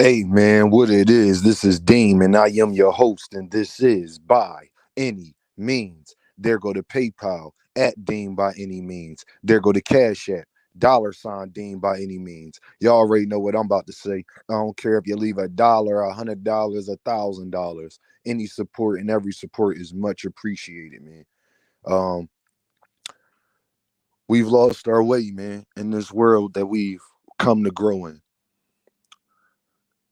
Hey man, what it is, this is Deem and I am your host, and this is By Any Means. There go to PayPal at Deem by any means. There go to Cash App, $ Deem by any means. Y'all already know what I'm about to say. I don't care if you leave $1, $100, $1,000. Any support and every support is much appreciated, man. Um, we've lost our way, man, in this world that we've come to grow in.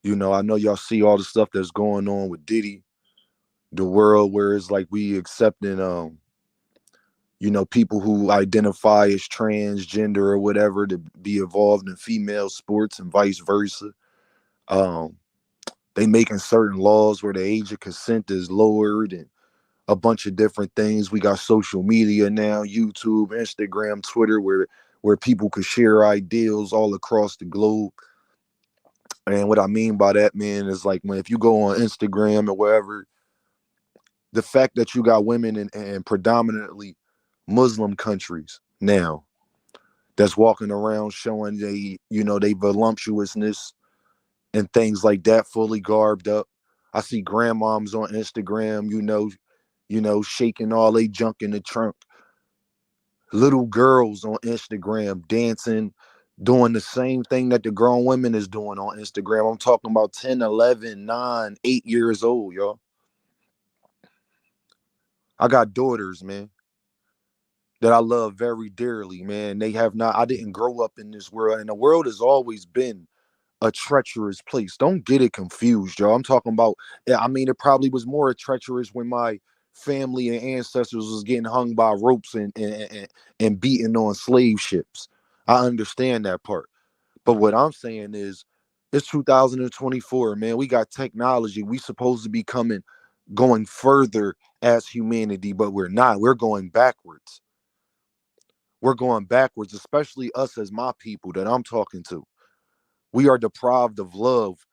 I know y'all see all the stuff that's going on with Diddy, the world where it's like we accepting people who identify as transgender or whatever to be involved in female sports and vice versa. Um they making certain laws where the age of consent is lowered and a bunch of different things. We got social media now, YouTube, Instagram, Twitter, where people could share ideals all across the globe. And what I mean by that, man, is like when if you go on Instagram or wherever, the fact that you got women in predominantly Muslim countries now that's walking around showing they voluptuousness and things like that, fully garbed up. I see grandmoms on Instagram, shaking all they junk in the trunk. Little girls on Instagram dancing, doing the same thing that the grown women is doing on Instagram. I'm talking about 10, 11, 9, 8 years old, y'all. I got daughters, man, that I love very dearly, man. I didn't grow up in this world, and the world has always been a treacherous place. Don't get it confused, y'all. I'm talking about, yeah, I mean, it probably was more treacherous when my family and ancestors was getting hung by ropes and beaten on slave ships. I understand that part. But what I'm saying is, it's 2024, man. We got technology. We supposed to be going further as humanity, but we're not. We're going backwards. We're going backwards, especially us as my people that I'm talking to. We are deprived of love.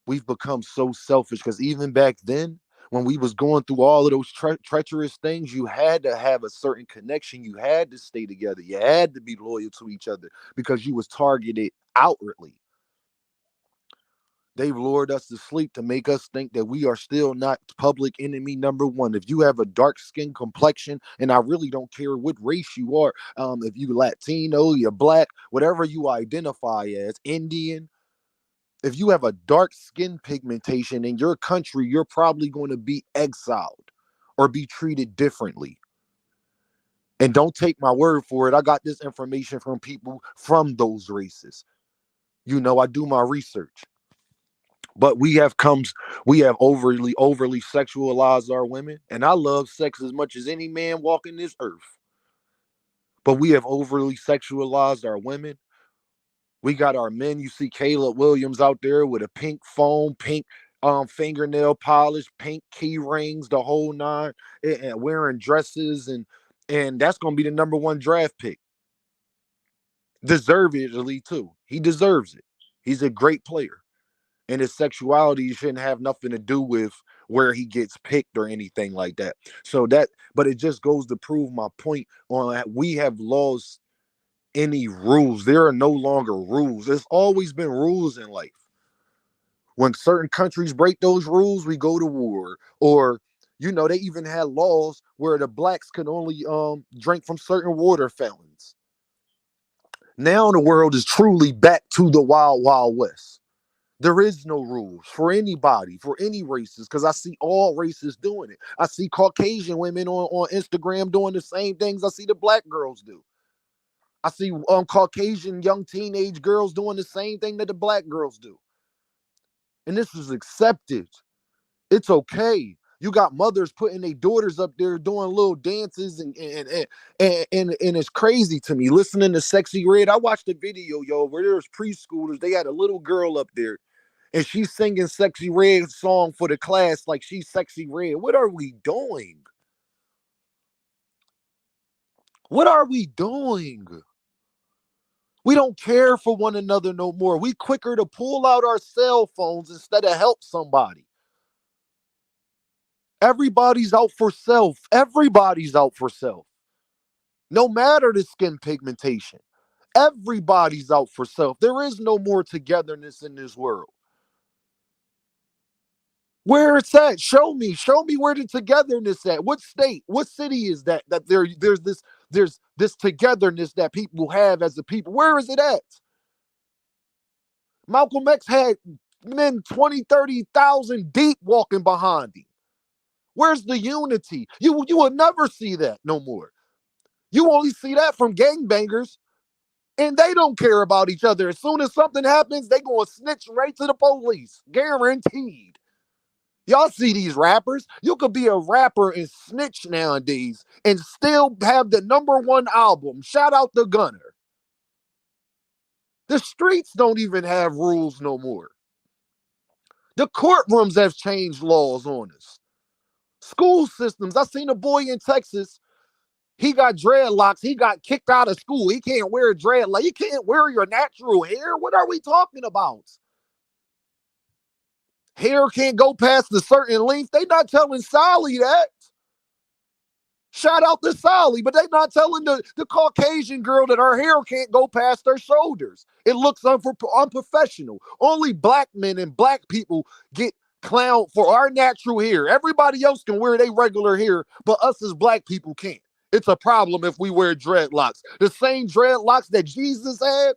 We've become so selfish because even back then, when we was going through all of those treacherous things, you had to have a certain connection. You had to stay together. You had to be loyal to each other because you was targeted outwardly. They've lured us to sleep to make us think that we are still not public enemy number one. If you have a dark skin complexion, and I really don't care what race you are, if you Latino, you're black, whatever you identify as, Indian, if you have a dark skin pigmentation in your country, you're probably going to be exiled or be treated differently. And don't take my word for it. I got this information from people from those races. I do my research. But we have overly sexualized our women, and I love sex as much as any man walking this earth. But we have overly sexualized our women. We got our men. You see Caleb Williams out there with a pink phone, pink fingernail polish, pink key rings, the whole nine, and wearing dresses, and that's gonna be the number one draft pick. Deservedly too. He deserves it. He's a great player. And his sexuality shouldn't have nothing to do with where he gets picked or anything like that. But it just goes to prove my point on that we have lost any rules. There are no longer rules. There's always been rules in life. When certain countries break those rules, we go to war. Or, they even had laws where the blacks could only drink from certain water fountains. Now the world is truly back to the wild, wild west. There is no rules for anybody, for any races, because I see all races doing it. I see Caucasian women on Instagram doing the same things I see the black girls do. I see Caucasian young teenage girls doing the same thing that the black girls do. And this is accepted. It's okay. You got mothers putting their daughters up there doing little dances and it's crazy to me. Listening to Sexy Red, I watched a video, yo, where there's preschoolers. They had a little girl up there and she's singing Sexy Red song for the class like she's Sexy Red. What are we doing? What are we doing? We don't care for one another no more. We quicker to pull out our cell phones instead of help somebody. Everybody's out for self. Everybody's out for self. No matter the skin pigmentation. Everybody's out for self. There is no more togetherness in this world. Where it's at? Show me. Show me where the togetherness at. What state? What city is that? That there's this togetherness that people have as a people. Where is it at? Malcolm X had men 20, 30,000 deep walking behind him. Where's the unity? You will never see that no more. You only see that from gangbangers, and they don't care about each other. As soon as something happens, they gonna snitch right to the police. Guaranteed. Y'all see these rappers? You could be a rapper and snitch nowadays and still have the #1 album. Shout out to Gunner. The streets don't even have rules no more. The courtrooms have changed laws on us. School systems. I seen a boy in Texas. He got dreadlocks. He got kicked out of school. He can't wear dreadlocks. You can't wear your natural hair. What are we talking about? Hair can't go past a certain length. They not telling Sally that. Shout out to Sally, but they not telling the Caucasian girl that her hair can't go past her shoulders. It looks unprofessional. Only black men and black people get clowned for our natural hair. Everybody else can wear their regular hair, but us as black people can't. It's a problem if we wear dreadlocks. The same dreadlocks that Jesus had.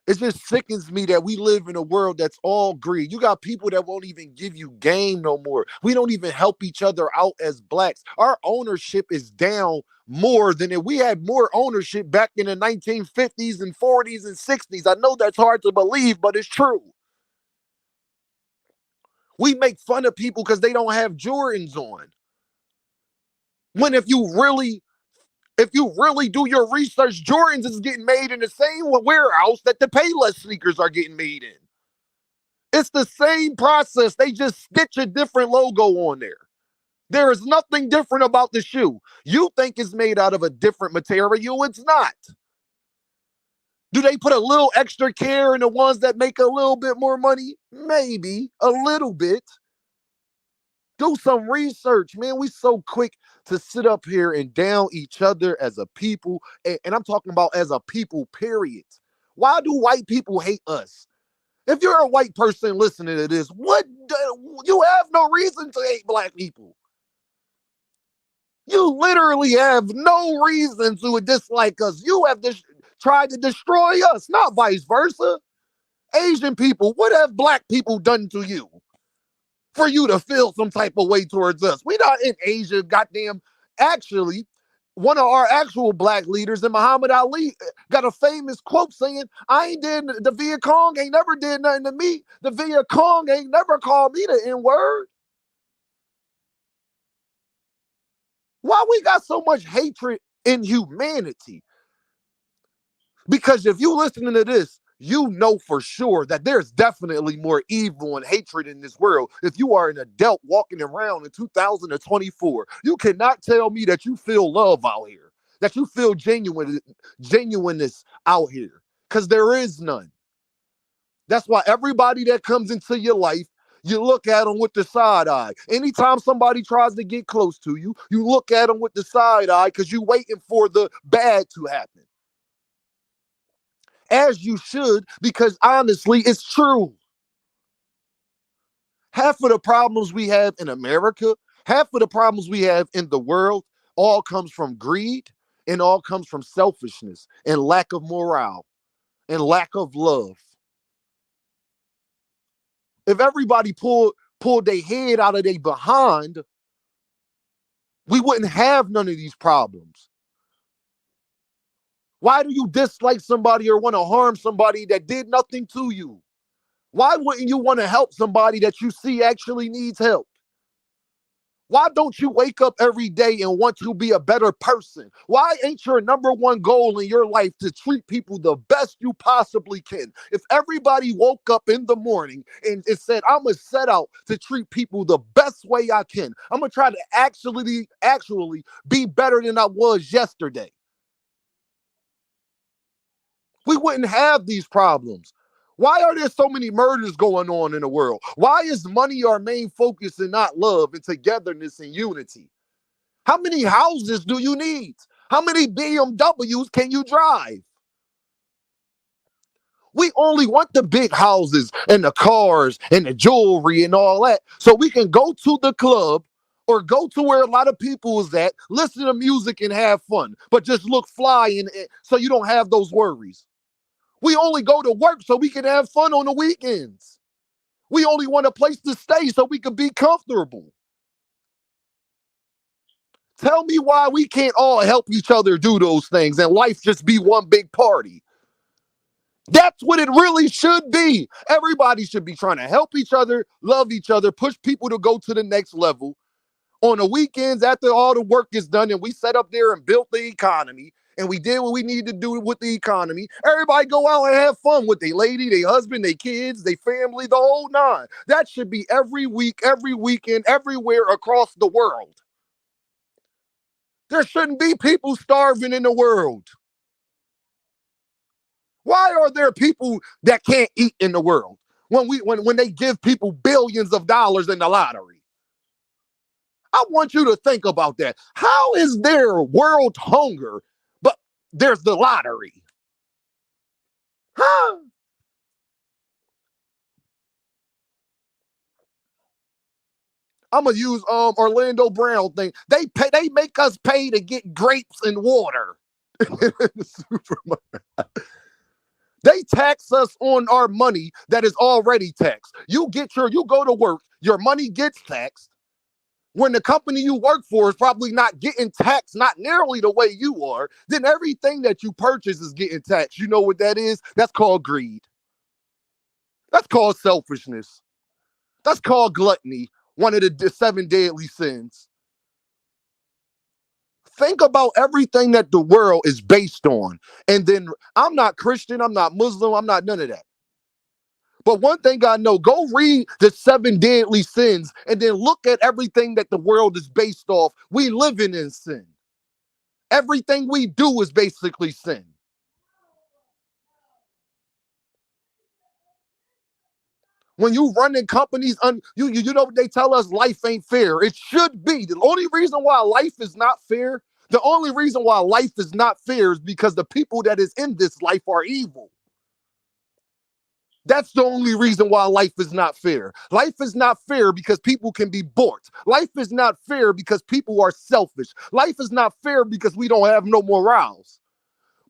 It just sickens me that we live in a world that's all greed. You got people that won't even give you game no more. We don't even help each other out as blacks. Our ownership is down more than if we had more ownership back in the 1950s and 40s and 60s. I know that's hard to believe, but it's true. We make fun of people because they don't have Jordans on. When if you really do your research, Jordans is getting made in the same warehouse that the Payless sneakers are getting made in. It's the same process. They just stitch a different logo on there. There is nothing different about the shoe. You think it's made out of a different material. It's not. Do they put a little extra care in the ones that make a little bit more money? Maybe a little bit. Do some research, man. We so quick to sit up here and down each other as a people. And I'm talking about as a people, period. Why do white people hate us? If you're a white person listening to this, you have no reason to hate black people. You literally have no reason to dislike us. You have tried to destroy us, not vice versa. Asian people, what have black people done to you for you to feel some type of way towards us? We're not in Asia, goddamn. Actually, one of our actual black leaders, and Muhammad Ali, got a famous quote saying, I ain't did, the Viet Cong ain't never did nothing to me. The Viet Cong ain't never called me the N-word. Why we got so much hatred in humanity? Because if you listening to this, you know for sure that there's definitely more evil and hatred in this world. If you are an adult walking around in 2024, you cannot tell me that you feel love out here, that you feel genuineness out here, because there is none. That's why everybody that comes into your life, you look at them with the side eye. Anytime somebody tries to get close to you, you look at them with the side eye because you're waiting for the bad to happen. As you should, because honestly, it's true. Half of the problems we have in America, half of the problems we have in the world, all comes from greed and all comes from selfishness and lack of morale and lack of love. If everybody pulled their head out of their behind, we wouldn't have none of these problems. Why do you dislike somebody or want to harm somebody that did nothing to you? Why wouldn't you want to help somebody that you see actually needs help? Why don't you wake up every day and want to be a better person? Why ain't your #1 goal in your life to treat people the best you possibly can? If everybody woke up in the morning and it said, I'm going to set out to treat people the best way I can. I'm going to try to actually be better than I was yesterday. We wouldn't have these problems. Why are there so many murders going on in the world? Why is money our main focus and not love and togetherness and unity? How many houses do you need? How many BMWs can you drive? We only want the big houses and the cars and the jewelry and all that so we can go to the club or go to where a lot of people is at, listen to music and have fun, but just look fly so you don't have those worries. We only go to work so we can have fun on the weekends. We only want a place to stay so we can be comfortable. Tell me why we can't all help each other do those things and life just be one big party. That's what it really should be. Everybody should be trying to help each other, love each other, push people to go to the next level. On the weekends, after all the work is done and we sat up there and built the economy and we did what we needed to do with the economy, everybody go out and have fun with their lady, their husband, their kids, their family, the whole nine. That should be every week, every weekend, everywhere across the world. There shouldn't be people starving in the world. Why are there people that can't eat in the world when they give people billions of dollars in the lottery? I want you to think about that. How is there world hunger, but there's the lottery? Huh? I'm gonna use Orlando Brown thing. They make us pay to get grapes and water. They tax us on our money that is already taxed. You go to work, your money gets taxed. When the company you work for is probably not getting taxed, not nearly the way you are, then everything that you purchase is getting taxed. You know what that is? That's called greed. That's called selfishness. That's called gluttony, one of the seven deadly sins. Think about everything that the world is based on. And then I'm not Christian, I'm not Muslim, I'm not none of that. But one thing I know, go read the seven deadly sins and then look at everything that the world is based off. We living in sin. Everything we do is basically sin. When you running companies, you know what they tell us, life ain't fair. It should be. The only reason why life is not fair, the only reason why life is not fair is because the people that is in this life are evil. That's the only reason why life is not fair. Life is not fair because people can be bought. Life is not fair because people are selfish. Life is not fair because we don't have no morals.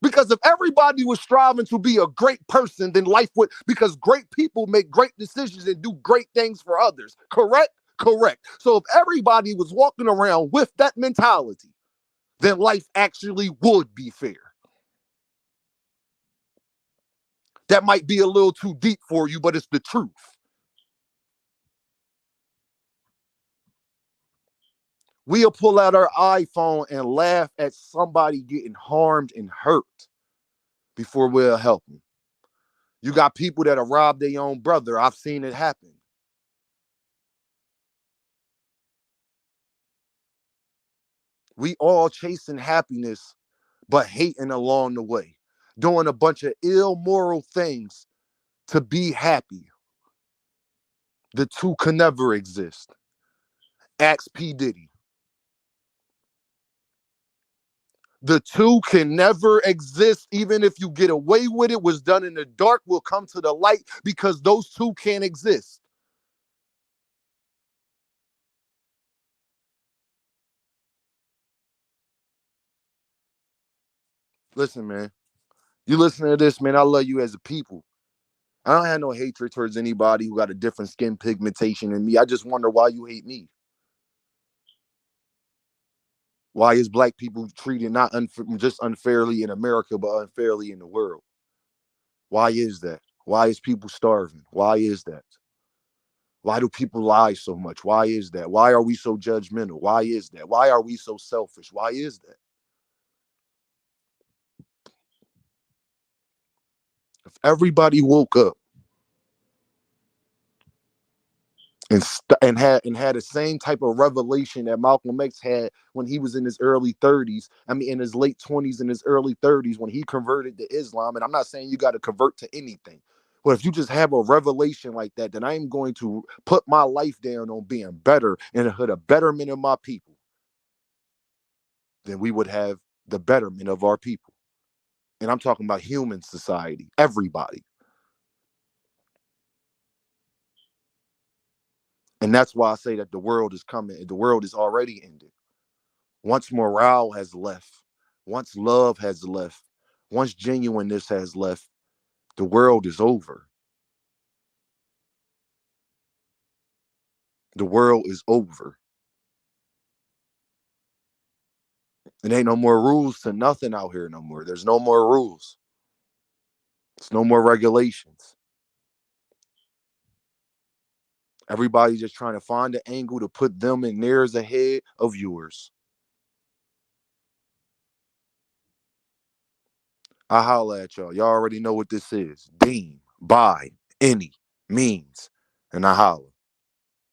Because if everybody was striving to be a great person, then life would, because great people make great decisions and do great things for others. Correct? Correct. So if everybody was walking around with that mentality, then life actually would be fair. That might be a little too deep for you, but it's the truth. We'll pull out our iPhone and laugh at somebody getting harmed and hurt before we'll help them. You got people that have robbed their own brother. I've seen it happen. We all chasing happiness, but hating along the way, doing a bunch of immoral things to be happy. The two can never exist. Ask P. Diddy. The two can never exist, even if you get away with it. What's done in the dark will come to the light because those two can't exist. Listen, man. You listen to this, man. I love you as a people. I don't have no hatred towards anybody who got a different skin pigmentation than me. I just wonder why you hate me. Why is black people treated not just unfairly in America, but unfairly in the world? Why is that? Why is people starving? Why is that? Why do people lie so much? Why is that? Why are we so judgmental? Why is that? Why are we so selfish? Why is that? If everybody woke up and had the same type of revelation that Malcolm X had when he was in his early 30s. I mean, in his late 20s and his early 30s when he converted to Islam. And I'm not saying you got to convert to anything. But if you just have a revelation like that, then I'm going to put my life down on being better and the betterment of my people. Then we would have the betterment of our people. And I'm talking about human society, everybody. And that's why I say that the world is coming. The world is already ended. Once morale has left, once love has left, once genuineness has left, the world is over. The world is over. It ain't no more rules to nothing out here no more. There's no more rules. It's no more regulations. Everybody just trying to find an angle to put them in theirs ahead of yours. I holla at y'all. Y'all already know what this is. Deem by any means. And I holla.